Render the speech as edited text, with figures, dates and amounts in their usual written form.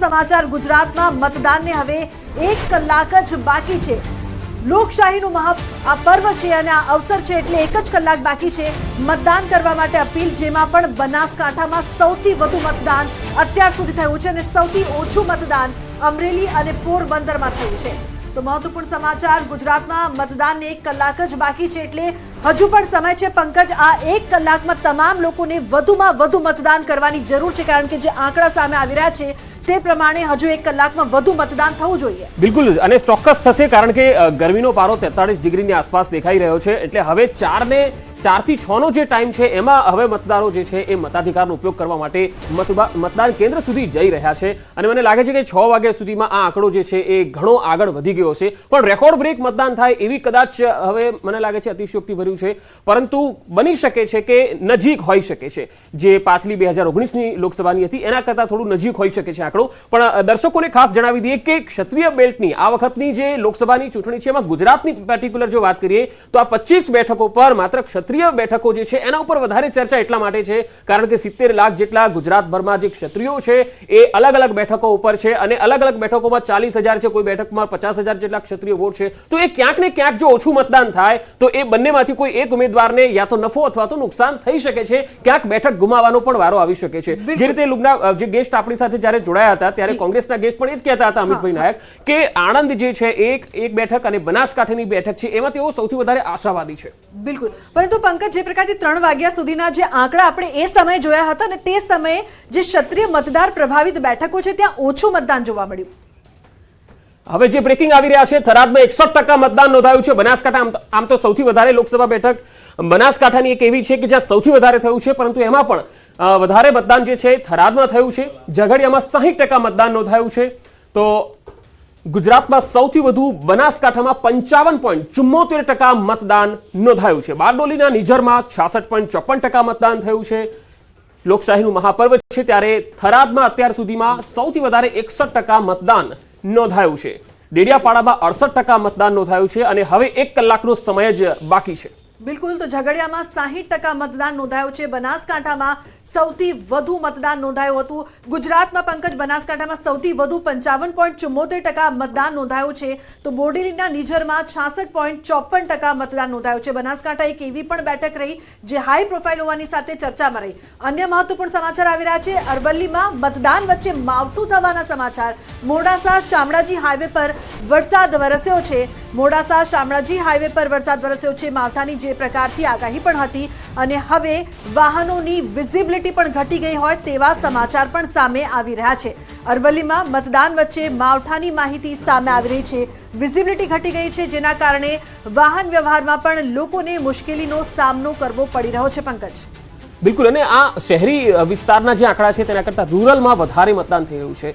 સમાચાર ગુજરાતમાં મતદાનને હવે 1 કલાક જ બાકી છે। લોકશાહીનું આ પર્વ છે અને આ અવસર છે એટલે 1 જ કલાક બાકી છે મતદાન કરવા માટે અપીલ, જેમાં પણ બનાસકાંઠામાં સૌથી વધુ મતદાન અત્યાર સુધી થયું છે અને સૌથી ઓછું મતદાન અમરેલી અને પોરબંદરમાં થયું છે। તો મહત્વપૂર્ણ સમાચાર, ગુજરાતમાં મતદાનને 1 કલાક જ બાકી છે એટલે હજુ પણ સમય છે પંકજ। આ 1 કલાકમાં તમામ લોકોને વધુમાં વધુ મતદાન કરવાની જરૂર છે, કારણ કે જે આંકડા સામે આવી રહ્યા છે તે પ્રમાણે હજુ 1 કલાકમાં વધુ મતદાન થવું જોઈએ। બિલકુલ, અને ચોક્કસ થશે, કારણ કે ગરમીનો પારો 43 ડિગ્રીની આસપાસ દેખાઈ રહ્યો છે। એટલે હવે 4 થી 6 નો જે ટાઈમ છે એમાં હવે મતદારો જે છે એ મતાધિકારનો ઉપયોગ કરવા માટે મતદાન કેન્દ્ર સુધી જઈ રહ્યા છે અને મને લાગે છે કે 6 વાગ્યા સુધીમાં આ આંકડો જે છે એ ઘણો આગળ વધી ગયો છે। પણ રેકોર્ડ બ્રેક મતદાન થાય એવી કદાચ હવે મને લાગે છે અતિશયોક્તિ ભર્યું છે, પરંતુ બની શકે છે કે નજીક હોઈ શકે છે। જે પાછલી 2019ની લોકસભાની હતી એના કરતાં થોડું નજીક હોઈ શકે છે આંકડો। પણ દર્શકોને ખાસ જણાવી દઈએ કે ક્ષત્રિય બેલ્ટની આ વખતની જે લોકસભાની ચૂંટણી છે એમાં ગુજરાતની પર્ટિક્યુલર જો વાત કરીએ તો આ 25 બેઠકો પર માત્ર ક્ષત્રિય બેઠકો જે છે એના ઉપર વધારે ચર્ચા એટલા માટે છે કારણ કે 70 લાખ જેટલા ગુજરાતભરમાં જે ક્ષત્રિયો છે એ અલગ અલગ બેઠકો ઉપર છે અને અલગ અલગ બેઠકોમાં 40,000 છે, કોઈ બેઠકમાં 50,000 જેટલા ક્ષત્રિય વોટ છે। તો એ ક્યાંક ને ક્યાંક જો ઓછું મતદાન થાય તો એ બંનેમાંથી કોઈ એક ઉમેદવારને યા તો નફો અથવા તો નુકસાન થઈ શકે છે, ક્યાંક બેઠક ગુમાવવાનો પણ વારો આવી શકે છે। જે રીતે લુગના જે ગેસ્ટ આપણી સાથે જ્યારે જોડાયા હતા ત્યારે કોંગ્રેસના ગેસ્ટ પણ એ જ કહેતા હતા, અમિતભાઈ નાયક, કે આણંદ જે છે એક બેઠક અને બનાસકાંઠાની બેઠક છે એમાં તેઓ સૌથી વધારે આશાવાદી છે। બિલકુલ, પરંતુ પંકજ, જે પ્રકારથી 3 વાગ્યા સુધીના જે આંકડા આપણે એ સમયે જોયા હતા અને તે સમયે જે ક્ષત્રિય મતદાર પ્રભાવિત બેઠકો છે ત્યાં ઓછું મતદાન જોવા મળ્યું। હવે જે બ્રેકિંગ આવી રહ્યા છે, થરાદમાં 61% મતદાન નોંધાયું છે। બનાસકાંઠા આમ તો સૌથી વધારે લોકસભા બેઠક બનાસકાંઠાની એક એવી છે કે જ્યાં સૌથી વધારે થયું છે, પરંતુ એમાં પણ વધારે મતદાન જે છે થરાદમાં થયું છે। ઝઘડિયામાં 60% મતદાન નોંધાયું છે। તો ગુજરાતમાં સૌથી વધુ બનાસકાંઠામાં 55.74% મતદાન નોંધાયું છે। બારડોલીના નિઝરમાં 66.54% મતદાન થયું છે। લોકશાહીનું મહાપર્વ છે ત્યારે થરાદમાં અત્યાર સુધીમાં સૌથી વધારે 61% મતદાન નોંધાયું છે। ડેડિયાપાડામાં 68% મતદાન નોંધાયું છે અને હવે 1 કલાકનો સમય જ બાકી છે। બિલકુલ, તો ઝઘડિયામાં 60% મતદાન નોંધાયું છે। બનાસકાંઠામાં સૌથી વધુ મતદાન નોંધાયું હતું। ગુજરાતમાં પંકજ બનાસકાંઠામાં સૌથી વધુ 55.74% મતદાન નોંધાયું છે। તો બોડેલીના નિઝરમાં 66.54% મતદાન નોંધાયું છે। બનાસકાંઠા એક એવી પણ બેઠક રહી જે હાઈ પ્રોફાઇલ હોવાની સાથે ચર્ચામાં રહી। અન્ય મહત્વપૂર્ણ સમાચાર આવી રહ્યા છે। અરવલ્લીમાં મતદાન વચ્ચે માવઠું થવાના સમાચાર। મોડાસા શામળાજી હાઈવે પર વરસાદ વરસ્યો છે। મોડાસા શામળાજી હાઈવે પર વરસાદ વરસ્યો છે। માવઠાની જે પ્રકારથી આગાહી પણ હતી અને હવે વાહનોની વિઝિબિલિટી પણ ઘટી ગઈ હોય તેવા સમાચાર પણ સામે આવી રહ્યા છે। અરવલ્લીમાં મતદાન વચ્ચે માવઠાની માહિતી સામે આવી રહી છે। વિઝિબિલિટી ઘટી ગઈ છે, જેના કારણે વાહન વ્યવહારમાં પણ લોકોને મુશ્કેલીનો સામનો કરવો પડી રહ્યો છે પંકજ। બિલકુલ, અને આ શહેરી વિસ્તારના જે આંકડા છે તેના કરતાં રૂરલમાં વધારે મતદાન થઈ રહ્યું છે।